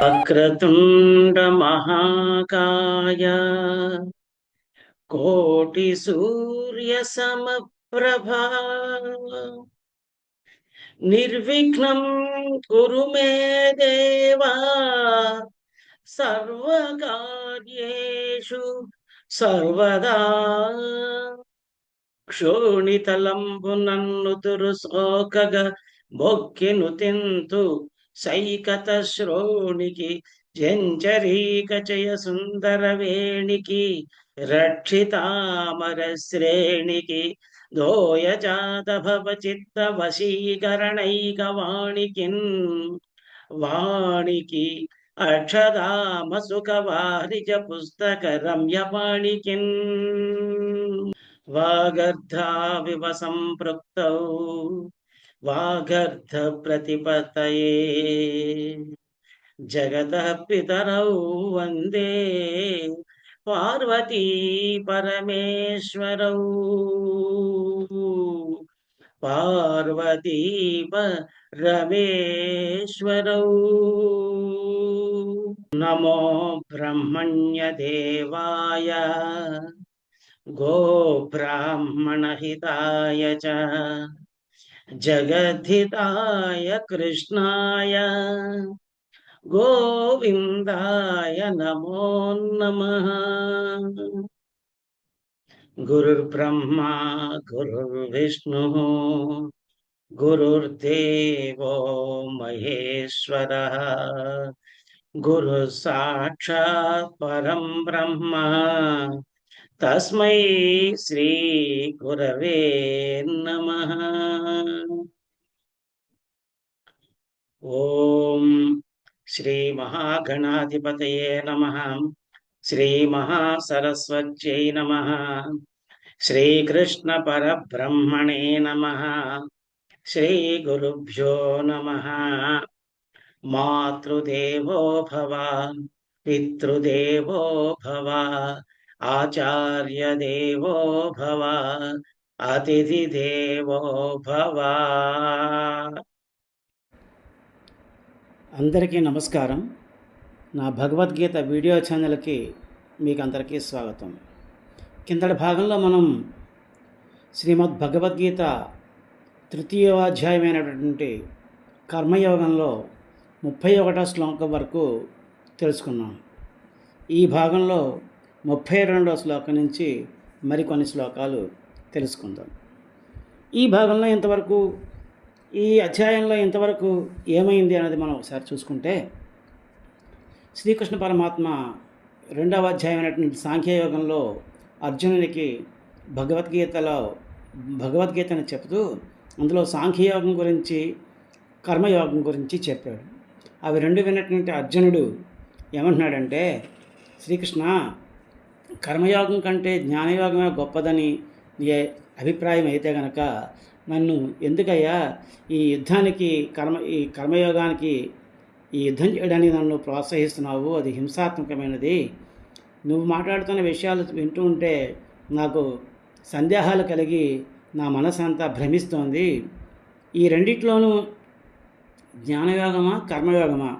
వక్రతుండ మహాకాయ కోటి సూర్య సమప్రభా నిర్విఘ్నం కురు మే దేవా సర్వకార్యేషు సర్వదా క్షోణితలంబు నన్ను తురుసోకగ మొక్కిను తింతు సైకత శ్రోణికి జంచరీక చయ సుందర వేణికి రక్షితామర శ్రేణికి దోయ జాత భవ చిత్త వశీకరణైక వాణికిన్ వాణికి అక్షదామ సుఖ వారిజ పుస్తక రమ్య వాణికిన్ వాగర్ధావివ సంపృక్తౌ వాగర్ధ ప్రతిపతయే జగతః పితరౌ వందే పార్వతీ పరమేశ్వరౌ పార్వతీ పరమేశ్వరౌ నమో బ్రహ్మణ్య దేవాయ గో బ్రాహ్మణహితాయ చ జగద్ధితాయ కృష్ణాయ గోవిందాయ నమో నమః. గురుర్బ్రహ్మా గురుర్విష్ణుః గురుర్దేవో మహేశ్వరః గురు సాక్షాత్ పరం బ్రహ్మ తస్మై శ్రీ గురవే నమః. ఓం శ్రీ మహాగణాధిపతయే నమః. శ్రీ మహాసరస్వత్యై నమః. శ్రీకృష్ణ పరబ్రహ్మణే నమః. శ్రీ గురుభ్యో నమః. మాతృదేవో భవ పితృదేవో భవ ఆచార్య దేవో భవ అతిథి దేవో భవ. అందరికీ నమస్కారం. నా భగవద్గీత వీడియో ఛానల్కి మీకు అందరికీ స్వాగతం. కిందటి భాగంలో మనం శ్రీమద్ భగవద్గీత తృతీయోధ్యాయమైనటువంటి కర్మయోగంలో 31వ శ్లోకం వరకు తెలుసుకున్నాం. ఈ భాగంలో 32వ శ్లోకం నుంచి మరికొన్ని శ్లోకాలు తెలుసుకుందాం. ఈ భాగంలో ఇంతవరకు, ఈ అధ్యాయంలో ఇంతవరకు ఏమైంది అనేది మనం ఒకసారి చూసుకుంటే, శ్రీకృష్ణ పరమాత్మ 2వ అధ్యాయమైనటువంటి సాంఖ్యయోగంలో అర్జునునికి భగవద్గీతను చెప్తూ అందులో సాంఖ్యయోగం గురించి, కర్మయోగం గురించి చెప్పాడు. అవి రెండు విన్నటువంటి అర్జునుడు ఏమంటున్నాడంటే, శ్రీకృష్ణ, కర్మయోగం కంటే జ్ఞానయోగమే గొప్పదని నీ అభిప్రాయం అయితే గనక నన్ను ఎందుకయ్యా ఈ కర్మయోగానికి ఈ యుద్ధం చేయడానికి నన్ను ప్రోత్సహిస్తున్నావు? అది హింసాత్మకమైనది. నువ్వు మాట్లాడుతున్న విషయాలు వింటూ ఉంటే నాకు సందేహాలు కలిగి నా మనసు అంతా భ్రమిస్తోంది. ఈ రెండిట్లోనూ జ్ఞానయోగమా కర్మయోగమా,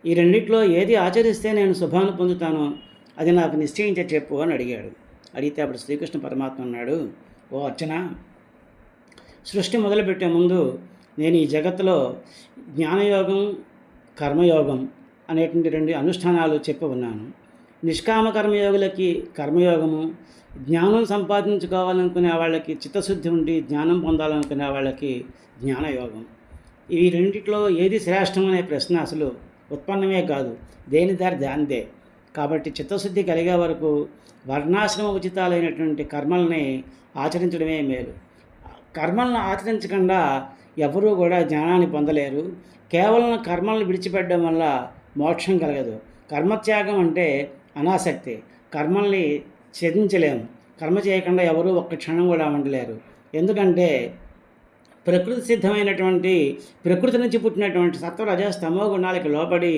ఈ రెండిట్లో ఏది ఆచరిస్తే నేను శుభాన్ని పొందుతానో అది నాకు నిశ్చయించే చెప్పు అని అడిగాడు. అడిగితే అప్పుడు శ్రీకృష్ణ పరమాత్మ అన్నాడు, ఓ అర్జున, సృష్టి మొదలుపెట్టే ముందు నేను ఈ జగత్తులో జ్ఞానయోగం కర్మయోగం అనేటువంటి 2 అనుష్ఠానాలు చెప్పి ఉన్నాను. నిష్కామ కర్మయోగులకి కర్మయోగము, జ్ఞానం సంపాదించుకోవాలనుకునే వాళ్ళకి, చిత్తశుద్ధి ఉండి జ్ఞానం పొందాలనుకునే వాళ్ళకి జ్ఞానయోగం. ఈ రెండిట్లో ఏది శ్రేష్టం అనే ప్రశ్న అసలు ఉత్పన్నమే కాదు, దేని దారి దానిదే. కాబట్టి చిత్తశుద్ధి కలిగే వరకు వర్ణాశ్రమ ఉచితాలైనటువంటి కర్మల్ని ఆచరించడమే మేలు. కర్మలను ఆచరించకుండా ఎవరూ కూడా జ్ఞానాన్ని పొందలేరు. కేవలం కర్మలను విడిచిపెట్టడం వల్ల మోక్షం కలగదు. కర్మత్యాగం అంటే అనాసక్తి. కర్మల్ని త్యజించలేము. కర్మ చేయకుండా ఎవరూ ఒక్క క్షణం కూడా ఉండలేరు. ఎందుకంటే ప్రకృతి సిద్ధమైనటువంటి, ప్రకృతి నుంచి పుట్టినటువంటి సత్వ రజ స్తమో గుణాలకి లోబడి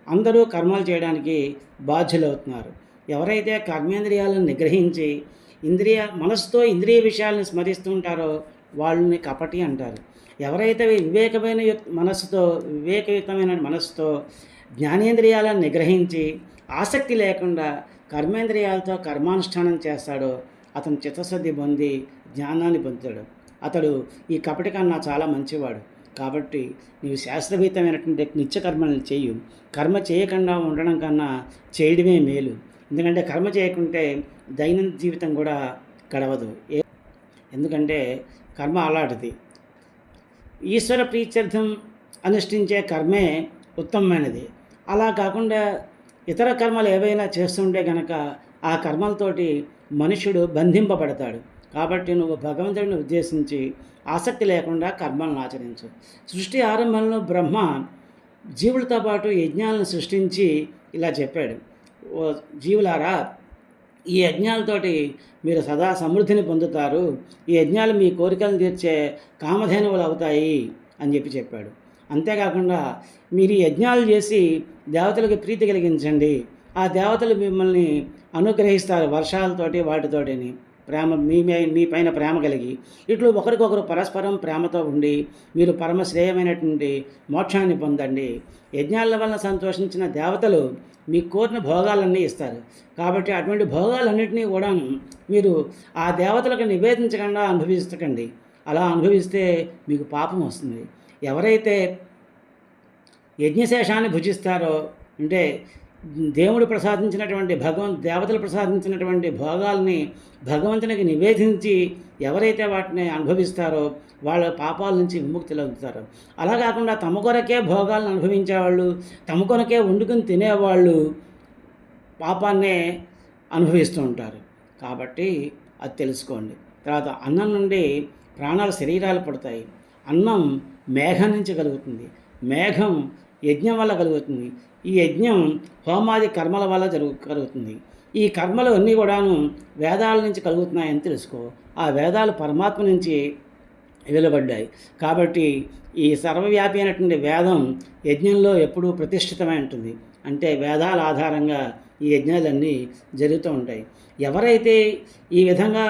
అందరూ కర్మలు చేయడానికి బాధ్యులవుతున్నారు. ఎవరైతే కర్మేంద్రియాలను నిగ్రహించి మనసుతో ఇంద్రియ విషయాలను స్మరిస్తూ ఉంటారో వాళ్ళని కపటి అంటారు. ఎవరైతే వివేకయుతమైన మనసుతో జ్ఞానేంద్రియాలను నిగ్రహించి ఆసక్తి లేకుండా కర్మేంద్రియాలతో కర్మానుష్ఠానం చేస్తాడో అతను చిత్తశుద్ధి పొంది జ్ఞానాన్ని పొందుతాడు. అతడు ఈ కపటి కన్నా చాలా మంచివాడు. కాబట్టి నీవు శాస్త్రభీతమైనటువంటి నిత్యకర్మలను చేయు. కర్మ చేయకుండా ఉండడం కన్నా చేయడమే మేలు. ఎందుకంటే కర్మ చేయకుంటే దైనందిన జీవితం కూడా గడవదు. ఎందుకంటే కర్మ అలాంటిది. ఈశ్వర ప్రీత్యర్థం అనుష్ఠించే కర్మే ఉత్తమమైనది. అలా కాకుండా ఇతర కర్మలు ఏవైనా చేస్తుంటే కనుక ఆ కర్మలతోటి మనుషుడు బంధింపబడతాడు. కాబట్టి నువ్వు భగవంతుడిని ఉద్దేశించి ఆసక్తి లేకుండా కర్మలను ఆచరించు. సృష్టి ఆరంభంలో బ్రహ్మ జీవులతో పాటు యజ్ఞాలను సృష్టించి ఇలా చెప్పాడు, ఓ జీవులారా, ఈ యజ్ఞాలతోటి మీరు సదా సమృద్ధిని పొందుతారు. ఈ యజ్ఞాలు మీ కోరికలను తీర్చే కామధేనువులు అవుతాయి అని చెప్పాడు. అంతేకాకుండా మీరు యజ్ఞాలు చేసి దేవతలకు ప్రీతి కలిగించండి. ఆ దేవతలు మిమ్మల్ని అనుగ్రహిస్తారు వర్షాలతోటి వాటితోటిని. ప్రేమ మీ పైన ప్రేమ కలిగి ఇట్లు ఒకరికొకరు పరస్పరం ప్రేమతో ఉండి మీరు పరమ శ్రేయమైనటువంటి మోక్షాన్ని పొందండి. యజ్ఞాల వలన సంతోషించిన దేవతలు మీకు కోరిన భోగాలన్నీ ఇస్తారు. కాబట్టి అటువంటి భోగాలన్నింటినీ కూడా మీరు ఆ దేవతలకు నివేదించకుండా అనుభవించకండి. అలా అనుభవిస్తే మీకు పాపం వస్తుంది. ఎవరైతే యజ్ఞశేషాన్ని భుజిస్తారో, అంటే దేవుడు ప్రసాదించినటువంటి దేవతలు ప్రసాదించినటువంటి భోగాల్ని భగవంతునికి నివేదించి ఎవరైతే వాటిని అనుభవిస్తారో వాళ్ళ పాపాల నుంచి విముక్తి లభిస్తారు. అలా కాకుండా తమ కొరకే భోగాలను అనుభవించేవాళ్ళు, తమ కొరకే వండుకుని తినేవాళ్ళు పాపాన్నే అనుభవిస్తూ ఉంటారు. కాబట్టి అది తెలుసుకోండి. తర్వాత అన్నం నుండి ప్రాణాల శరీరాలు పడతాయి. అన్నం మేఘం నుంచి కలుగుతుంది. మేఘం యజ్ఞం వల్ల కలుగుతుంది. ఈ యజ్ఞం హోమాది కర్మల వల్ల కలుగుతుంది. ఈ కర్మలు అన్నీ కూడాను వేదాల నుంచి కలుగుతున్నాయని తెలుసుకో. ఆ వేదాలు పరమాత్మ నుంచి వెలువడ్డాయి. కాబట్టి ఈ సర్వవ్యాపి అయినటువంటి వేదం యజ్ఞంలో ఎప్పుడూ ప్రతిష్ఠితమై ఉంటుంది. అంటే వేదాల ఆధారంగా ఈ యజ్ఞాలన్నీ జరుగుతూ ఉంటాయి. ఎవరైతే ఈ విధంగా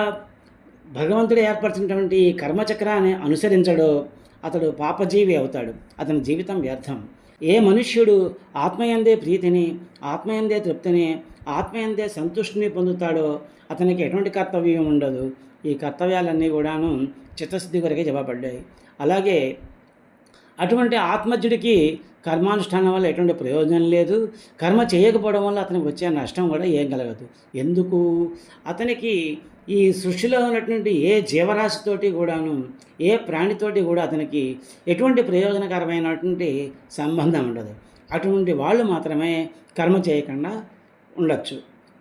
భగవంతుడు ఏర్పరిచినటువంటి ఈ కర్మచక్రాన్ని అనుసరించడో అతడు పాపజీవి అవుతాడు. అతని జీవితం వ్యర్థం. ఏ మనుష్యుడు ఆత్మయందే ప్రీతిని, ఆత్మయందే తృప్తిని, ఆత్మయందే సంతుష్టిని పొందుతాడో అతనికి ఎటువంటి కర్తవ్యం ఉండదు. ఈ కర్తవ్యాలన్నీ కూడాను చిత్తశుద్ధి కొరకే చెప్పబడ్డాయి. అలాగే అటువంటి ఆత్మజ్ఞుడికి కర్మానుష్ఠానం వల్ల ఎటువంటి ప్రయోజనం లేదు. కర్మ చేయకపోవడం వల్ల అతనికి వచ్చే నష్టం కూడా ఏం కలగదు. ఎందుకు? అతనికి ఈ సృష్టిలో ఉన్నటువంటి ఏ జీవరాశితోటి కూడాను, ఏ ప్రాణితోటి కూడా అతనికి ఎటువంటి ప్రయోజనకరమైనటువంటి సంబంధం ఉండదు. అటువంటి వాళ్ళు మాత్రమే కర్మ చేయకుండా ఉండొచ్చు.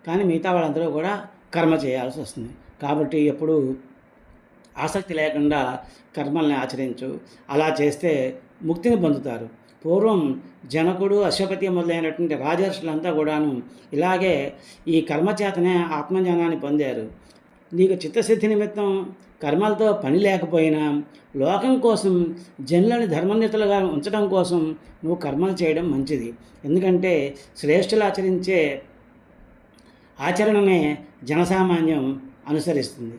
కానీ మిగతా వాళ్ళందరూ కూడా కర్మ చేయాల్సి వస్తుంది. కాబట్టి ఎప్పుడు ఆసక్తి లేకుండా కర్మల్ని ఆచరించు. అలా చేస్తే ముక్తిని పొందుతారు. పూర్వం జనకుడు, అశ్వపతి మొదలైనటువంటి రాజర్షులంతా కూడాను ఇలాగే ఈ కర్మచేతనే ఆత్మజ్ఞానాన్ని పొందారు. నీకు చిత్తశుద్ధి నిమిత్తం కర్మలతో పని లేకపోయినా లోకం కోసం జనులను ధర్మనితులుగా ఉంచడం కోసం నువ్వు కర్మలు చేయడం మంచిది. ఎందుకంటే శ్రేష్ఠులు ఆచరించే ఆచరణనే జనసామాన్యం అనుసరిస్తుంది.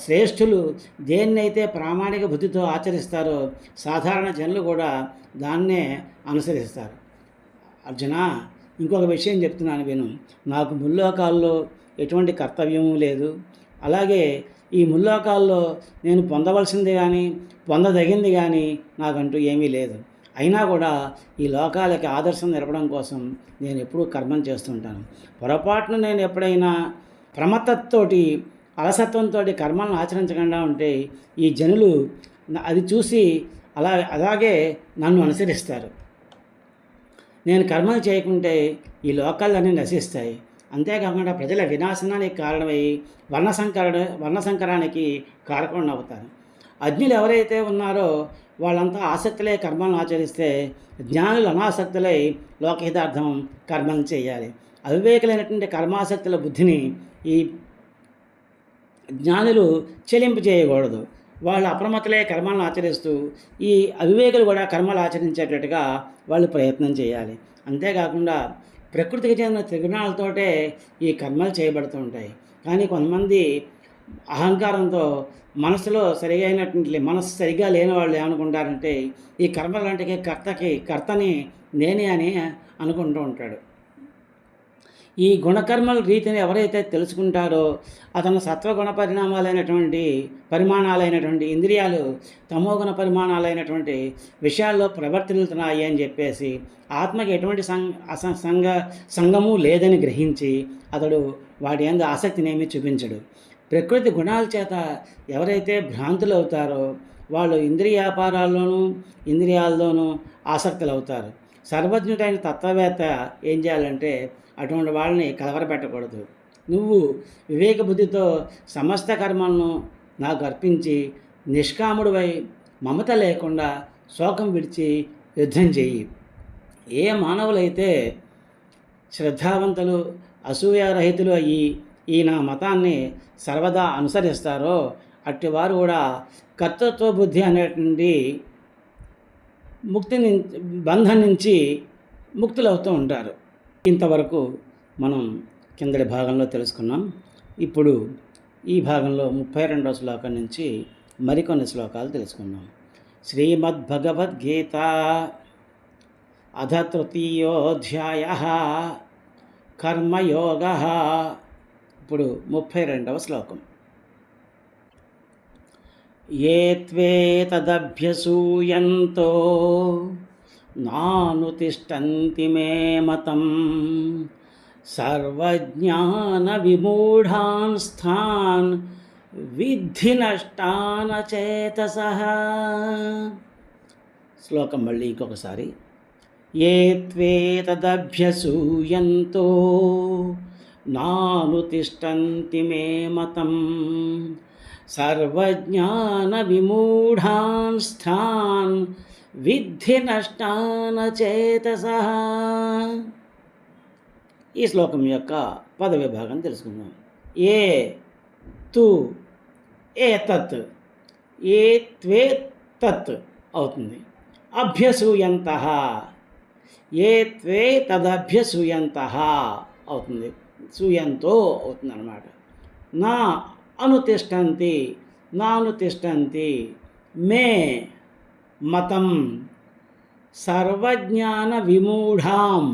శ్రేష్ఠులు దేన్నైతే ప్రామాణిక బుద్ధితో ఆచరిస్తారో సాధారణ జనులు కూడా దాన్నే అనుసరిస్తారు. అర్జున, ఇంకొక విషయం చెప్తున్నాను విను. నాకు ముల్లోకాల్లో ఎటువంటి కర్తవ్యము లేదు. అలాగే ఈ ముల్లోకాల్లో నేను పొందవలసింది కానీ పొందదగింది కానీ నాకంటూ ఏమీ లేదు. అయినా కూడా ఈ లోకాలకి ఆదర్శం నిలపడం కోసం నేను ఎప్పుడూ కర్మం చేస్తుంటాను. పొరపాటున నేను ఎప్పుడైనా ప్రమత్తతోటి అలసత్వంతో కర్మలను ఆచరించకుండా ఉంటే ఈ జనులు అది చూసి అలాగే నన్ను అనుసరిస్తారు. నేను కర్మలు చేయకుంటే ఈ లోకాలన్నీ నశిస్తాయి. అంతేకాకుండా ప్రజల వినాశనానికి కారణమై వర్ణసంకరానికి కారకుండా అవుతారు. అజ్ఞులు ఎవరైతే ఉన్నారో వాళ్ళంతా ఆసక్తులై కర్మలను ఆచరిస్తే జ్ఞానులు అనాసక్తులై లోకహితార్థం కర్మలు చేయాలి. అవివేకులైనటువంటి కర్మాసక్తుల బుద్ధిని ఈ జ్ఞానులు చెలింపు చేయకూడదు. వాళ్ళు అప్రమత్తలే కర్మలను ఆచరిస్తూ ఈ అవివేకులు కూడా కర్మలు ఆచరించేటట్టుగా వాళ్ళు ప్రయత్నం చేయాలి. అంతేకాకుండా ప్రకృతికి చెందిన త్రిగుణాలతోటే ఈ కర్మలు చేయబడుతూ ఉంటాయి. కానీ కొంతమంది అహంకారంతో మనసులో మనసు సరిగా లేని వాళ్ళు ఏమనుకుంటారంటే ఈ కర్మలంటే కర్తని నేనే అని అనుకుంటూ ఉంటాడు. ఈ గుణకర్మల రీతిని ఎవరైతే తెలుసుకుంటారో అతను సత్వగుణ పరిమాణాలైనటువంటి ఇంద్రియాలు తమోగుణ పరిమాణాలైనటువంటి విషయాల్లో ప్రవర్తిల్లుతున్నాయి అని చెప్పేసి ఆత్మకి ఎటువంటి సంగము లేదని గ్రహించి అతడు వాటి యందు ఆసక్తినేమి చూపించడు. ప్రకృతి గుణాల చేత ఎవరైతే భ్రాంతులు అవుతారో వాళ్ళు ఇంద్రియాల్లోనూ ఆసక్తులు అవుతారు. సర్వజ్ఞుడైన తత్వవేత్త ఏం చేయాలంటే అటువంటి వాళ్ళని కలవరపెట్టకూడదు. నువ్వు వివేక బుద్ధితో సమస్త కర్మలను నాకు అర్పించి నిష్కాముడివై మమత లేకుండా శోకం విడిచి యుద్ధం చెయ్యి. ఏ మానవులైతే శ్రద్ధావంతులు అసూయారహితులు అయ్యి ఈ నా మతాన్ని సర్వదా అనుసరిస్తారో అట్టివారు కూడా కర్తృత్వ బుద్ధి అనేటువంటి బంధం నుంచి ముక్తులవుతూ ఉంటారు. ఇంతవరకు మనం కిందటి భాగంలో తెలుసుకున్నాం. ఇప్పుడు ఈ భాగంలో 32వ శ్లోకం నుంచి మరికొన్ని శ్లోకాలు తెలుసుకున్నాం. శ్రీమద్భగవద్గీత అథ తృతీయోధ్యాయః కర్మయోగః. ఇప్పుడు 32వ శ్లోకం. ఏ త్వేతదభ్యసూయంతో నానుతిష్టంతి మే మతం సర్వజ్ఞానవిమూఢాంస్థాన్ విద్ధి నష్టానచేతసః. శ్లోకం మళ్ళీ ఇంకొకసారి. ఏ త్వేతదభ్యసూయంతో నానుతిష్టంతి మే మతం సర్వజ్ఞానవిమూఢాంస్థాన్ విద్ధి నష్టానచేతసః. ఈ శ్లోకం యొక్క పద విభాగం తెలుసుకుందాం. ఏ తు ఏతత్, ఏ త్వే తత్ అవుతుంది. అభ్యసూయంతః, ఏ త్వే తదభ్యసూయంతః అవుతుంది. సూయంతో అవుతుంది అన్నమాట. నా అనుతిష్టంతి, నానుతిష్టంతి మే మతం సర్వజ్ఞాన విమూఢాం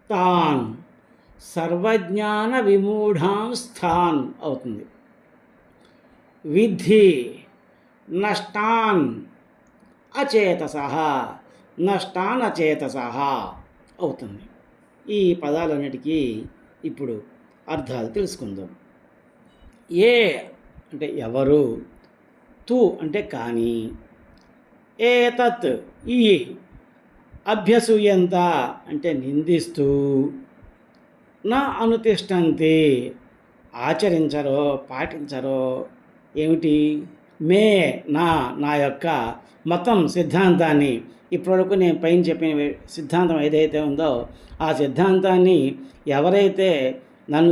తాన్, సర్వజ్ఞాన విమూఢాం స్థాన్ అవుతుంది. విద్ధి నష్టాన్ అచేతసః, నష్టాన్ అచేతసః అవుతుంది. ఈ పదాలన్నిటికీ ఇప్పుడు అర్థాలు తెలుసుకుందాం. ఏ అంటే ఎవరు, తు అంటే కానీ, ఏతత్ ఈ, అభ్యసూయంత అంటే నిందిస్తూ, నా అనుతిష్టంతి ఆచరించరో పాటించరో ఏమిటి, మే నా యొక్క మతం సిద్ధాంతాన్ని, ఇప్పటివరకు నేను పైన చెప్పిన సిద్ధాంతం ఏదైతే ఉందో ఆ సిద్ధాంతాన్ని ఎవరైతే నన్ను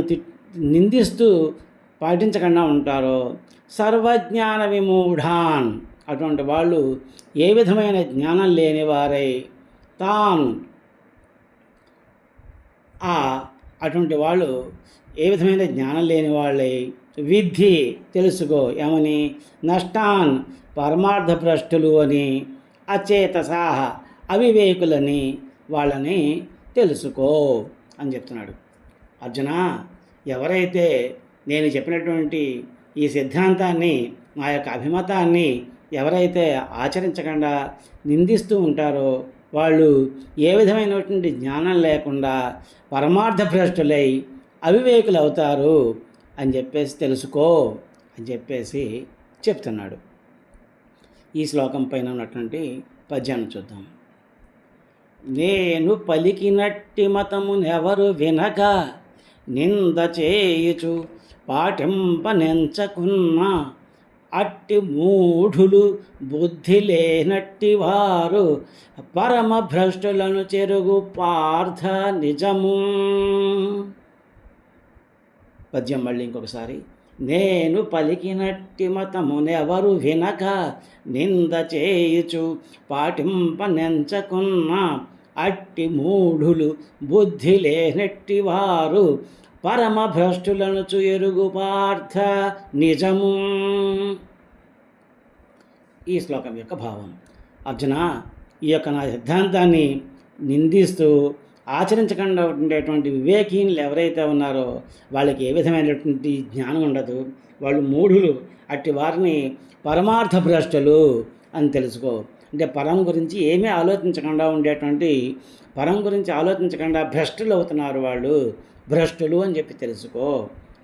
నిందిస్తూ పాటించకుండా ఉంటారో సర్వజ్ఞాన విమూఢాన్ అటువంటి వాళ్ళు ఏ విధమైన జ్ఞానం లేనివారై తాన్ అటువంటి వాళ్ళు ఏ విధమైన జ్ఞానం లేని వాళ్ళై విద్ధి తెలుసుకో ఏమని నష్టాన్ పరమార్థ భ్రష్టులు అని అచేతసాహ అవివేకులని వాళ్ళని తెలుసుకో అని చెప్తున్నాడు. అర్జున, ఎవరైతే నేను చెప్పినటువంటి ఈ సిద్ధాంతాన్ని నా యొక్క అభిమతాన్ని ఎవరైతే ఆచరించకుండా నిందిస్తూ ఉంటారో వాళ్ళు ఏ విధమైనటువంటి జ్ఞానం లేకుండా పరమార్థ భ్రష్టులై అవివేకులు అవుతారు అని చెప్పేసి తెలుసుకో అని చెప్పేసి చెప్తున్నాడు. ఈ శ్లోకం పైన ఉన్నటువంటి పద్యాన్ని చూద్దాం. నేను పలికినట్టి మతమునెవరు వినక నింద చేయుచు పాటింపనెంచకున్న అట్టి మూఢులు బుద్ధి లేనట్టి వారు పరమ భ్రష్టులను చెరుగు పార్థ నిజము. పద్యం మళ్ళీ ఇంకొకసారి. నేను పలికినట్టి మతమునెవరు వినక నింద చేయుచు పాటింపనెంచకున్న అట్టి మూఢులు బుద్ధి లేనట్టి వారు పరమ భ్రష్టులను ఎరుగు పార్థ నిజము. ఈ శ్లోకం యొక్క భావం. అర్జున, ఈ యొక్క నా సిద్ధాంతాన్ని నిందిస్తూ ఆచరించకుండా ఉండేటువంటి వివేకీనులు ఎవరైతే ఉన్నారో వాళ్ళకి ఏ విధమైనటువంటి జ్ఞానం ఉండదు, వాళ్ళు మూఢులు, అట్టి వారిని పరమార్థ భ్రష్టులు అని తెలుసుకో. అంటే పరం గురించి ఏమీ ఆలోచించకుండా ఉండేటువంటి, పరం గురించి ఆలోచించకుండా భ్రష్టులు అవుతున్నారు వాళ్ళు, భ్రష్టులు అని చెప్పి తెలుసుకో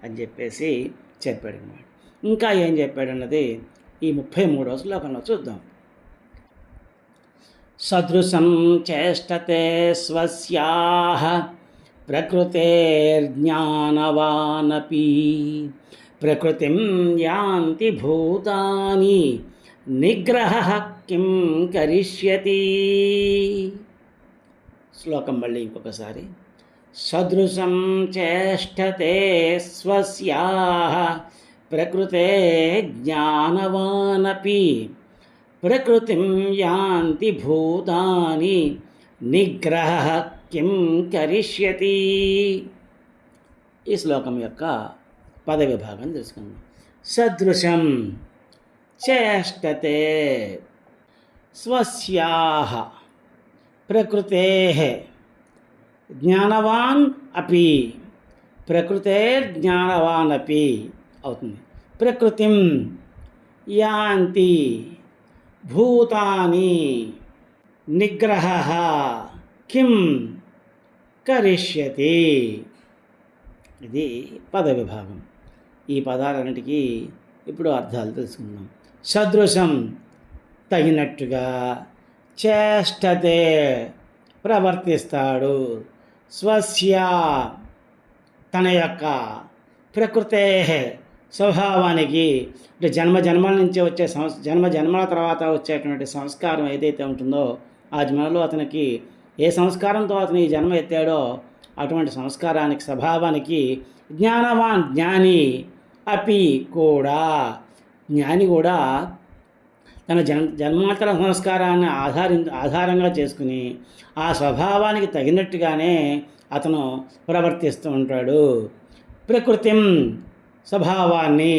అని చెప్పేసి చెప్పాడు అన్నమాట. ఇంకా ఏం చెప్పాడన్నది ఈ 33వ శ్లోకంలో చూద్దాం. సదృశం చేష్టతే స్వస్యాః ప్రకృతేర్జ్ఞానవానపి ప్రకృతిం యాంతి భూతాని నిగ్రహః కిం కరిష్యతి. శ్లోకం మళ్ళీ ఇంకొకసారి. సదృశం చేష్టతే స్వస్యాః ప్రకృతే జ్ఞానవానపి ప్రకృతిం యాంతి భూతాని నిగ్రహః కిం కరిష్యతి. ఈ శ్లోకం యొక్క పద విభాగం తెలుసుకుందాం. సదృశం చేష్టతే స్వస్యాః ప్రకృతేః జ్ఞానవాన్ అపి ప్రకృతేర్జ్ఞానవాన్ అపి అవుతుంది. ప్రకృతిం యాంతి భూతాని నిగ్రహః కిం కరిష్యతి. ఇది పద విభాగం. ఈ పదాలన్నిటికీ ఇప్పుడు అర్థాలు తెలుసుకుందాం. సదృశం తగినట్టుగా, చేష్టతే ప్రవర్తిస్తాడు, స్వస్య తన యొక్క, ప్రకృతే స్వభావానికి, అంటే జన్మల నుంచి వచ్చే జన్మల తర్వాత వచ్చేటువంటి సంస్కారం ఏదైతే ఉంటుందో ఆ జన్మలో అతనికి ఏ సంస్కారంతో అతను ఈ జన్మ ఎత్తాడో అటువంటి సంస్కారానికి, స్వభావానికి జ్ఞానవాన్ జ్ఞాని అపి కూడా, జ్ఞాని కూడా తన జన్మాంతర సంస్కారాన్ని ఆధారంగా చేసుకుని ఆ స్వభావానికి తగినట్టుగానే అతను ప్రవర్తిస్తూ ఉంటాడు. ప్రకృతిం స్వభావాన్ని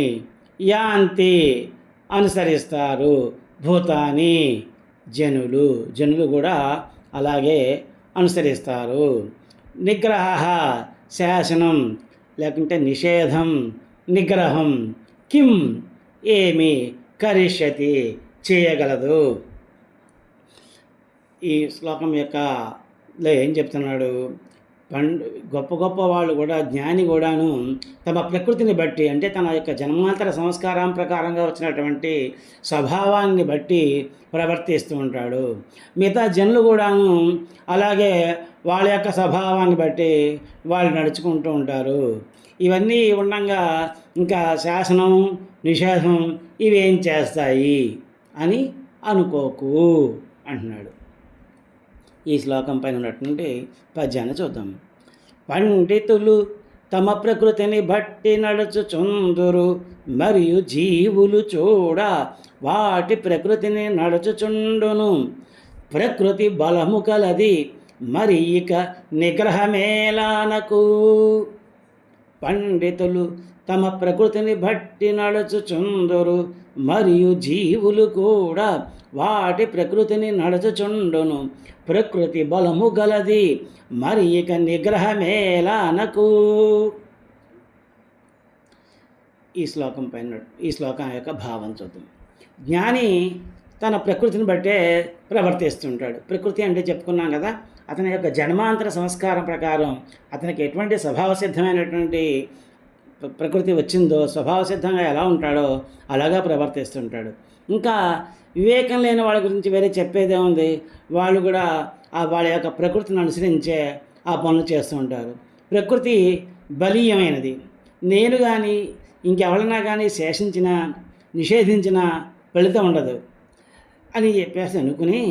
యాంతి అనుసరిస్తారు భూతాని జనులు కూడా అలాగే అనుసరిస్తారు. నిగ్రహ శాసనం లేకుంటే నిషేధం, నిగ్రహం కిం ఏమి కరిష్యతి చేయగలదు. ఈ శ్లోకం యొక్కలో ఏం చెప్తున్నాడు, గొప్ప వాళ్ళు కూడా, జ్ఞాని కూడాను తమ ప్రకృతిని బట్టి, అంటే తన యొక్క జన్మాంతర సంస్కారం ప్రకారంగా వచ్చినటువంటి స్వభావాన్ని బట్టి ప్రవర్తిస్తూ ఉంటాడు. మిగతా జనులు కూడాను అలాగే వాళ్ళ యొక్క స్వభావాన్ని బట్టి వాళ్ళు నడుచుకుంటూ ఉంటారు. ఇవన్నీ ఉండగా ఇంకా శాసనం, నిషేధం ఇవేం చేస్తాయి అని అనుకోకు అంటున్నాడు. ఈ శ్లోకం పైన ఉన్నటువంటి పద్యాన్ని చూద్దాం. పండితులు తమ ప్రకృతిని బట్టి నడుచుచుందురు, మరియు జీవులు చూడ వాటి ప్రకృతిని నడుచుచుండును. ప్రకృతి బలము కలది, మరి ఇక నిగ్రహమేలానకు. పండితులు తమ ప్రకృతిని బట్టి నడుచుచుందురు, మరియు జీవులు కూడా వాటి ప్రకృతిని నడుచుచుండును. ప్రకృతి బలము గలది, మరి ఇక నిగ్రహమేలానకు. ఈ శ్లోకం యొక్క భావం చూద్దాం. జ్ఞాని తన ప్రకృతిని బట్టే ప్రవర్తిస్తుంటాడు. ప్రకృతి అంటే చెప్పుకున్నాం కదా, అతని యొక్క జన్మాంతర సంస్కారం ప్రకారం అతనికి ఎటువంటి స్వభావసిద్ధమైనటువంటి ప్రకృతి వచ్చిందో, స్వభావసిద్ధంగా ఎలా ఉంటాడో అలాగా ప్రవర్తిస్తుంటాడు. ఇంకా వివేకం లేని వాళ్ళ గురించి వేరే చెప్పేదే ఉంది. వాళ్ళు కూడా వాళ్ళ యొక్క ప్రకృతిని అనుసరించే ఆ పనులు చేస్తూ ఉంటారు. ప్రకృతి బలీయమైనది. నేను కానీ ఇంకెవరన్నా కానీ శేషించిన, నిషేధించిన ఫలితం ఉండదు అని చెప్పేసి అనుకుని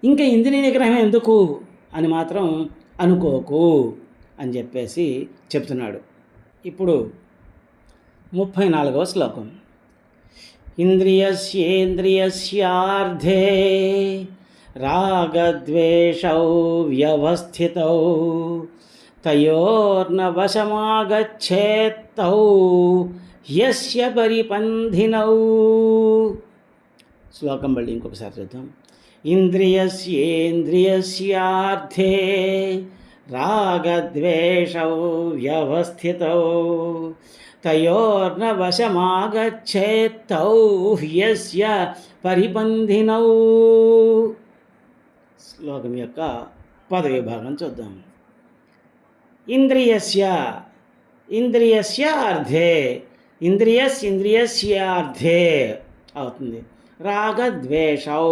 ఇంకా ఇంద్రియ నిగ్రహం ఎందుకు అని మాత్రం అనుకోకు అని చెప్పేసి చెప్తున్నాడు. ఇప్పుడు 34వ శ్లోకం. ఇంద్రియస్యేంద్రియస్యార్థే రాగద్వేషౌ వ్యవస్థితౌ తయోర్న వశమాగచ్చేత్తౌ యస్య పరిపంధినౌ. శ్లోకం మళ్ళీ ఇంకొకసారి చూద్దాం. ఇంద్రియస్యేంద్రియస్యార్థే రాగద్వేషౌ వ్యవస్థితౌ తయోర్న వశమాగచ్చేత్తౌ హ్యస్య పరిపంధినౌ. శ్లోకం యొక్క పదవి భాగం చూద్దాం. ఇంద్రియస్య ఇంద్రియస్య అర్థే, ఇంద్రియస్యార్థే అవుతుంది. రాగద్వేషౌ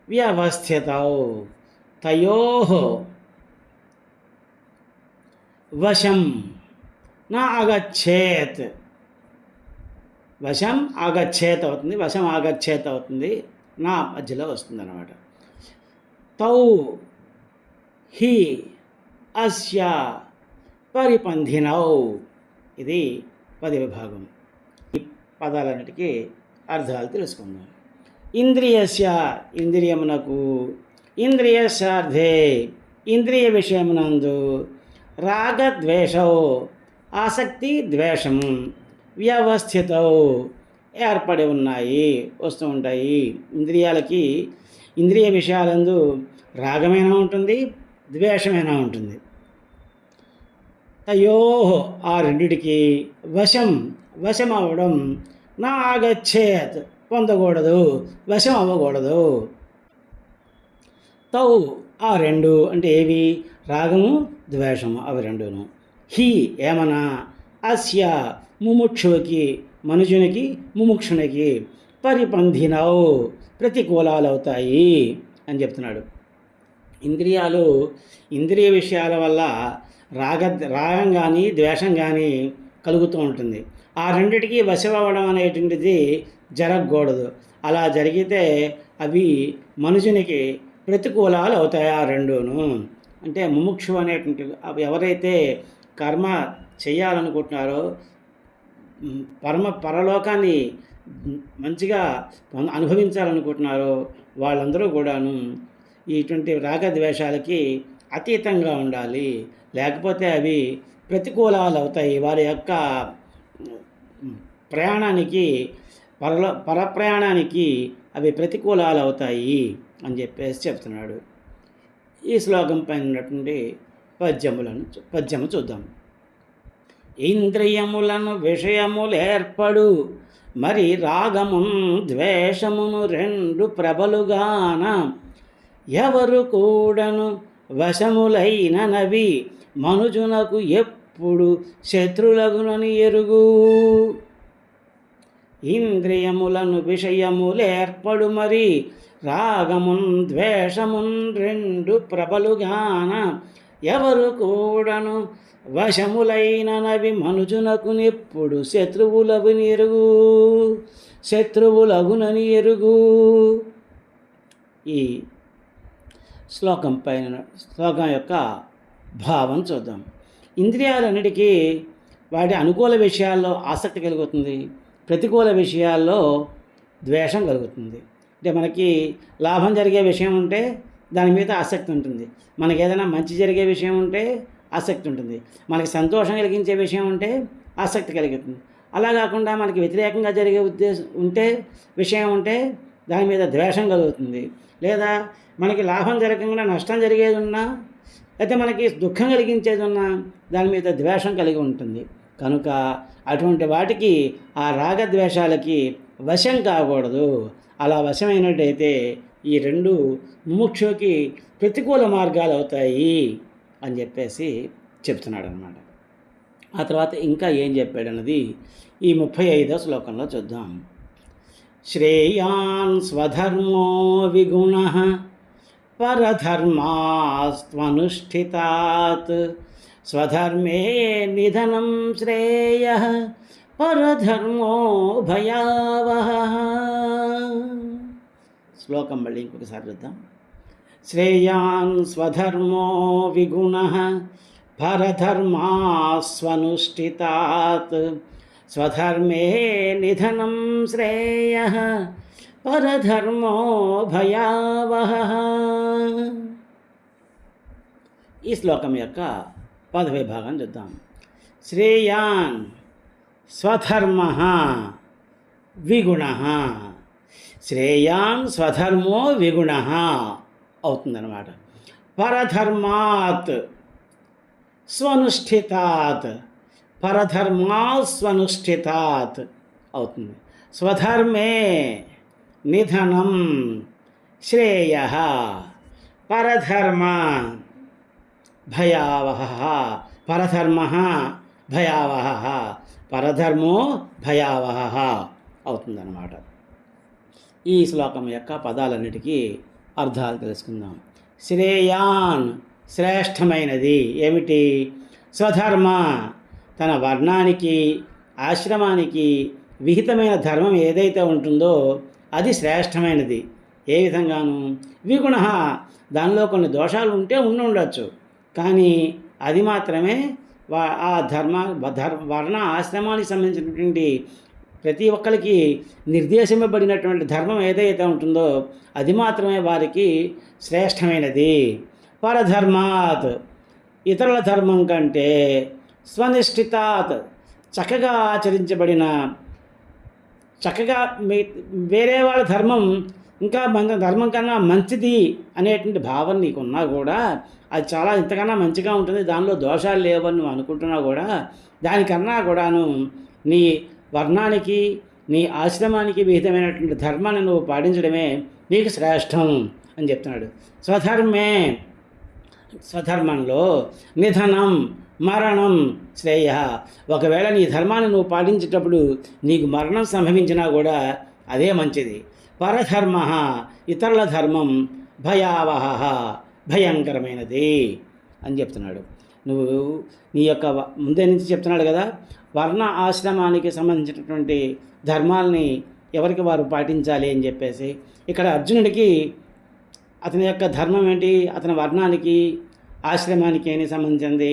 వ్యవస్థితౌ తయోః వశం నా ఆగచ్చేత్, వశం ఆగచ్చేత్ అవుతుంది, వశం ఆగచ్చేత్ అవుతుంది, నా మధ్యలో వస్తుంది అన్నమాట. తౌ హి అస్య పరిపంధినౌ, ఇది పదవి భాగం. ఈ పదాలన్నిటికీ అర్థాలు తెలుసుకుందాం. ఇంద్రియస్య ఇంద్రియమునకు, ఇంద్రియస్యార్థే ఇంద్రియ విషయమునందు, రాగద్వేషౌ ఆసక్తి ద్వేషము, వ్యవస్థితౌ ఏర్పడి ఉన్నాయి, వస్తూ ఉంటాయి. ఇంద్రియాలకి ఇంద్రియ విషయాలందు రాగమైనా ఉంటుంది, ద్వేషమైనా ఉంటుంది. తయోః ఆ రెండిటికి వశం అవ్వడం, నా ఆగచ్చేత్ పొందకూడదు, వశం అవ్వకూడదు. తౌ ఆ రెండు అంటే ఏవి? రాగము ద్వేషము, అవి రెండును. హి ఏమన్నా, అస్య ముముక్షువుకి మనుషునికి ముముక్షునికి, పరిపంధినౌ ప్రతికూలాలవుతాయి అని చెప్తున్నాడు. ఇంద్రియాలు ఇంద్రియ విషయాల వల్ల రాగం కానీ ద్వేషం కానీ కలుగుతూ ఉంటుంది. ఆ రెండిటికి వశం అవ్వడం అనేటువంటిది జరగకూడదు. అలా జరిగితే అవి మనుషునికి ప్రతికూలాలు అవుతాయి ఆ రెండును. అంటే ముముక్షు అనేటువంటి ఎవరైతే కర్మ చేయాలనుకుంటున్నారో, పరలోకాన్ని మంచిగా అనుభవించాలనుకుంటున్నారో వాళ్ళందరూ కూడాను ఇటువంటి రాగద్వేషాలకి అతీతంగా ఉండాలి. లేకపోతే అవి ప్రతికూలాలు అవుతాయి. వారి యొక్క ప్రయాణానికి, పరప్రయాణానికి అవి ప్రతికూలాలు అవుతాయి అని చెప్పేసి చెప్తున్నాడు. ఈ శ్లోకం పైన ఉన్నటువంటి పద్యము చూద్దాం. ఇంద్రియములను విషయములేర్పడు మరి రాగమున్ ద్వేషమును రెండు ప్రబలుగాన, ఎవరు కూడను వశములైననవి మనుజునకు ఎప్పుడు శత్రులగునని ఎరుగు. ఇంద్రియములను విషయములేర్పడు మరి రాగమున్ ద్వేషమున్ రెండు ప్రబలుగాన, ఎవరు కూడను వశములైననవి మనుజునకు ఎప్పుడు శత్రువులగునని ఎరుగు. ఈ శ్లోకం యొక్క భావం చూద్దాం. ఇంద్రియాలన్నిటికీ వాటి అనుకూల విషయాల్లో ఆసక్తి కలుగుతుంది, ప్రతికూల విషయాల్లో ద్వేషం కలుగుతుంది. అంటే మనకి లాభం జరిగే విషయం ఉంటే దాని మీద ఆసక్తి ఉంటుంది, మనకి ఏదైనా మంచి జరిగే విషయం ఉంటే ఆసక్తి ఉంటుంది, మనకి సంతోషం కలిగించే విషయం ఉంటే ఆసక్తి కలుగుతుంది. అలా కాకుండా మనకి వ్యతిరేకంగా జరిగే విషయం ఉంటే దాని మీద ద్వేషం కలుగుతుంది. లేదా మనకి లాభం జరగకుండా నష్టం జరిగేది ఉన్నా, అయితే మనకి దుఃఖం కలిగించేది ఉన్నా దాని మీద ద్వేషం కలిగి ఉంటుంది. కనుక అటువంటి వాటికి, ఆ రాగద్వేషాలకి వశం కాకూడదు. అలా వశమైనట్టయితే ఈ రెండు ముముక్షుకి ప్రతికూల మార్గాలు అవుతాయి అని చెప్పేసి చెప్తున్నాడు అన్నమాట. ఆ తర్వాత ఇంకా ఏం చెప్పాడన్నది ఈ 35వ శ్లోకంలో చూద్దాం. శ్రేయాన్ స్వధర్మో విగుణః పరధర్మాస్త్వనుష్ఠితాత్, స్వధర్మే నిధనం శ్రేయః పరధర్మో భయావహః. శ్లోకం మళ్ళీ ఇంకొకసారి చూద్దాం. శ్రేయాన్ స్వధర్మో విగుణః పరధర్మాస్త్వనుష్ఠితాత్, స్వధర్మే నిధనం శ్రేయః పరధర్మో భయావహః. ఈ శ్లోకం యొక్క పదవి భాగం చూద్దాం. శ్రేయాన్ స్వధర్మః విగుణః, శ్రేయాన్ స్వధర్మో విగుణ అవుతుందన్నమాట. పరధర్మాత్ స్వనుష్ఠితాత్, పరధర్మాత్ స్వనుష్ఠితాత్ అవుతుంది. స్వధర్మే నిధనం శ్రేయ, పరధర్మ భయావహ, పరధర్మ భయావహ, పరధర్మో భయావహ అవుతుందన్నమాట. ఈ శ్లోకం యొక్క పదాలన్నిటికీ అర్థాలు తెలుసుకుందాం. శ్రేయాన్ శ్రేష్టమైనది ఏమిటి? స్వధర్మ తన వర్ణానికి ఆశ్రమానికి విహితమైన ధర్మం ఏదైతే ఉంటుందో అది శ్రేష్టమైనది. ఏ విధంగాను? విగుణ దానిలో కొన్ని దోషాలు ఉంటే ఉండొచ్చు, కానీ అది మాత్రమే ఆ వర్ణ ఆశ్రమానికి సంబంధించినటువంటి ప్రతి ఒక్కరికి నిర్దేశింపబడినటువంటి ధర్మం ఏదైతే ఉంటుందో అది మాత్రమే వారికి శ్రేష్టమైనది. పరధర్మాత్ ఇతరుల ధర్మం కంటే స్వనిష్ఠితాత్ చక్కగా ఆచరించబడిన, చక్కగా వేరే వాళ్ళ ధర్మం ఇంకా మన ధర్మం కన్నా మంచిది అనేటువంటి భావన నీకున్నా కూడా అది చాలా ఇంతకన్నా మంచిగా ఉంటుంది, దానిలో దోషాలు లేవని నువ్వు అనుకుంటున్నా కూడా దానికన్నా కూడాను నీ వర్ణానికి నీ ఆశ్రమానికి విహితమైనటువంటి ధర్మాన్ని నువ్వు పాటించడమే నీకు శ్రేష్టం అని చెప్తున్నాడు. స్వధర్మే స్వధర్మంలో నిధనం మరణం శ్రేయ. ఒకవేళ నీ ధర్మాన్ని నువ్వు పాటించేటప్పుడు నీకు మరణం సంభవించినా కూడా అదే మంచిది. పరధర్మ ఇతరుల ధర్మం భయావహ భయంకరమైనది అని చెప్తున్నాడు. నువ్వు నీ యొక్క ముందే నుంచి చెప్తున్నాడు కదా, వర్ణ ఆశ్రమానికి సంబంధించినటువంటి ధర్మాలని ఎవరికి వారు పాటించాలి అని చెప్పేసి. ఇక్కడ అర్జునుడికి అతని యొక్క ధర్మం ఏంటి? అతని వర్ణానికి ఆశ్రమానికి ఏమి సంబంధించింది?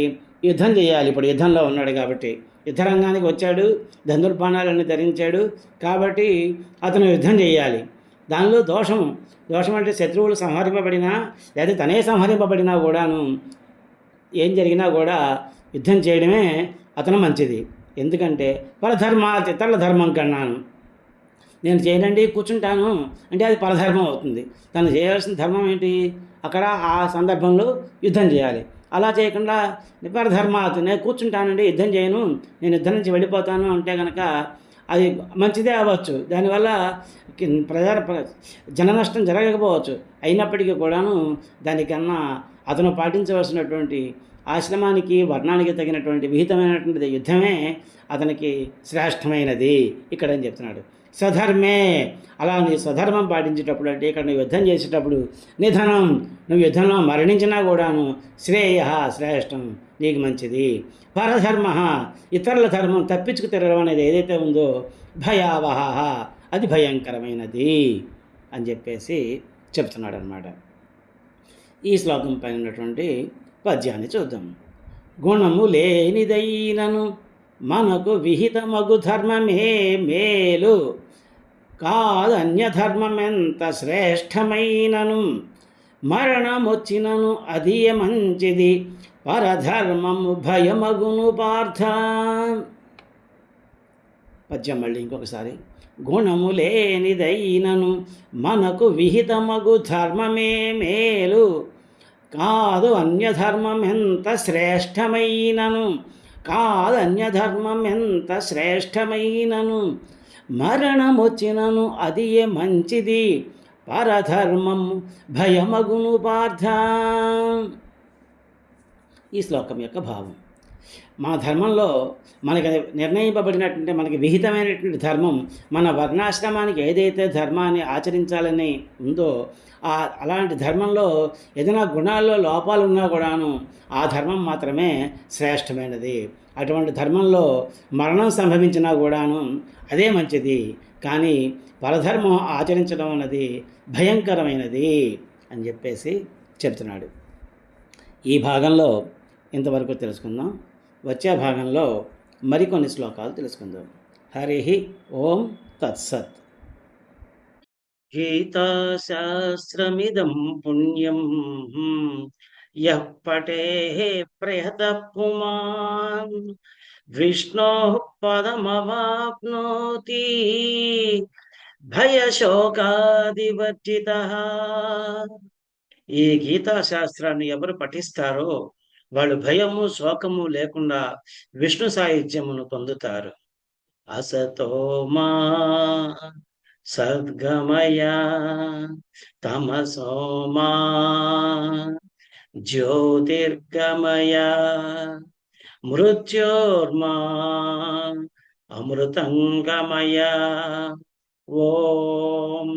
యుద్ధం చేయాలి. ఇప్పుడు యుద్ధంలో ఉన్నాడు కాబట్టి, యుద్ధరంగానికి వచ్చాడు, ధనుర్బాణాలన్నీ ధరించాడు కాబట్టి అతను యుద్ధం చేయాలి. దానిలో దోషం అంటే శత్రువులు సంహరింపబడినా లేదా తనే సంహరింపబడినా కూడాను ఏం జరిగినా కూడా యుద్ధం చేయడమే అతను మంచిది. ఎందుకంటే పరధర్మాత్ ఇతరుల ధర్మం కన్నాను నేను చేయనండి కూర్చుంటాను అంటే అది పరధర్మం అవుతుంది. తను చేయాల్సిన ధర్మం ఏంటి? అక్కడ ఆ సందర్భంలో యుద్ధం చేయాలి. అలా చేయకుండా పరధర్మాత్ నేను కూర్చుంటానండి, యుద్ధం చేయను, నేను యుద్ధం నుంచి వెళ్ళిపోతాను అంటే కనుక అది మంచిదే అవ్వచ్చు, దానివల్ల జన నష్టం జరగకపోవచ్చు. అయినప్పటికీ కూడాను దానికన్నా అతను పాటించవలసినటువంటి ఆశ్రమానికి వర్ణానికి తగినటువంటి విహితమైనటువంటి యుద్ధమే అతనికి శ్రేష్టమైనది ఇక్కడ అని చెప్తున్నాడు. స్వధర్మే అలా నీ స్వధర్మం పాటించేటప్పుడు అంటే ఇక్కడ నువ్వు యుద్ధం చేసేటప్పుడు నిధనం నువ్వు యుద్ధంలో మరణించినా కూడాను శ్రేయ శ్రేష్టం నీకు మంచిది. పరధర్మ ఇతరుల ధర్మం తప్పించుకు తిరగడం అనేది ఏదైతే ఉందో భయావహ అది భయంకరమైనది అని చెప్పేసి చెప్తున్నాడు అన్నమాట. ఈ శ్లోకం పైన ఉన్నటువంటి పద్యాన్ని చూద్దాం. గుణము లేనిదైనను మనకు విహితమగు ధర్మమే మేలు, కాదన్యధర్మమెంత శ్రేష్టమైనను మరణమొచ్చినను అది మంచిది, పరధర్మము భయమగును పార్థ. పద్యం మళ్ళీ ఇంకొకసారి. గుణము లేనిదైనను మనకు విహితమగు ధర్మమే మేలు, కాదు అన్యధర్మం ఎంత శ్రేష్టమైనను, కాదు అన్యధర్మం ఎంత శ్రేష్టమైనను మరణమొచ్చినను అది మంచిది, పరధర్మము భయమగును పార్థ. ఈ శ్లోకం యొక్క భావం, మన ధర్మంలో మనకి నిర్ణయింపబడినటువంటి మనకి విహితమైనటువంటి ధర్మం మన వర్ణాశ్రమానికి ఏదైతే ధర్మాన్ని ఆచరించాలని ఉందో అలాంటి ధర్మంలో ఏదైనా గుణాల్లో లోపాలు ఉన్నా కూడాను ఆ ధర్మం మాత్రమే శ్రేష్టమైనది. అటువంటి ధర్మంలో మరణం సంభవించినా కూడాను అదే మంచిది, కానీ పరధర్మం ఆచరించడం అన్నది భయంకరమైనది అని చెప్పేసి చెప్తున్నాడు. ఈ భాగంలో ఇంతవరకు తెలుసుకుందాం. వచ్చే భాగంలో మరికొన్ని శ్లోకాలు తెలుసుకుందాం. హరి ఓం తత్సత్. గీతాశాస్త్రమిదం పుణ్యం యః పఠేః ప్రయతః పుమాన్ విష్ణోః పదమవాప్నోతి భయశోకాదివర్జితః. ఈ గీతా శాస్త్రాన్ని ఎవరు పఠిస్తారో వాళ్ళు భయము శోకము లేకుండా విష్ణు సాయుధ్యమును పొందుతారు. అసతో మా సద్గమయ తమసో మా జ్యోతిర్గమయ మృత్యోర్మా అమృతంగమయ. ఓం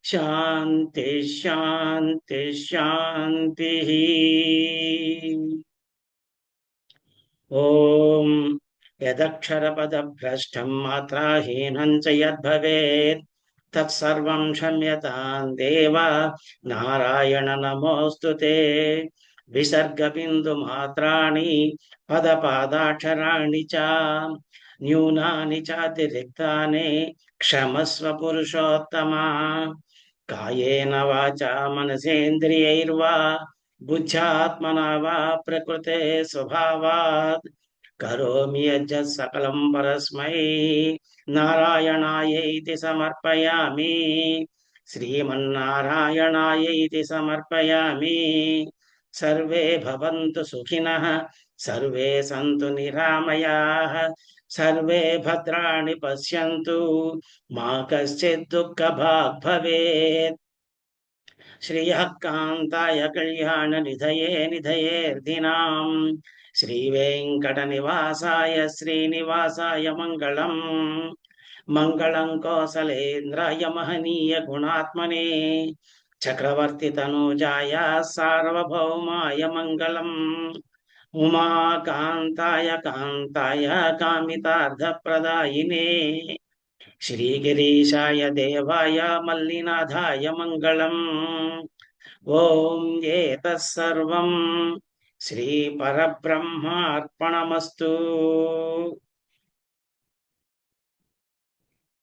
శాంతి శాంతి శాంతి. ఓం యదక్షరపదభ్రష్టం మాత్రాహీనం చ యద్భవేత్ తత్సర్వం క్షమ్యతాం దేవ నారాయణ నమోస్తుతే. విసర్గబిందు మాత్రాణి పదపాదాక్షరాణి చ న్యూనాని చాతిరిక్తాని క్షమస్వ పురుషోత్తమా. కాయేన వాచా మనసేంద్రియైర్వా బుద్ధ్యాత్మనా వా ప్రకృతే స్వభావాత్ కరోమి యజ్జత్ సకలం పరస్మై నారాయణాయైతి సమర్పయామి. శ్రీమన్నారాయణాయైతి సమర్పయామి. సర్వే భవంతు సుఖినః, సర్వే సంతు నిరామయాః, సర్వే భద్రాణి పశ్యంతు, మా కశ్చిద్ దుఃఖభాగ్ భవేత్. శ్రియః కాంతాయ కళ్యాణ నిధయే నిధయేర్ధినాం. శ్రీవేంకట నివాసాయ శ్రీనివాసాయ మంగళం. మంగళం కోసలేంద్రాయ మహనీయ గుణాత్మనే చక్రవర్తి తనూజాయ సార్వభౌమాయ మంగళం. ఉమాకాంతాయ కాంతాయ కామితార్థప్రదాయినే శ్రీగిరీశాయ దేవాయ మల్లినాథాయ మంగళం. ఓం ఏతత్సర్వం శ్రీ పరబ్రహ్మార్పణమస్తు.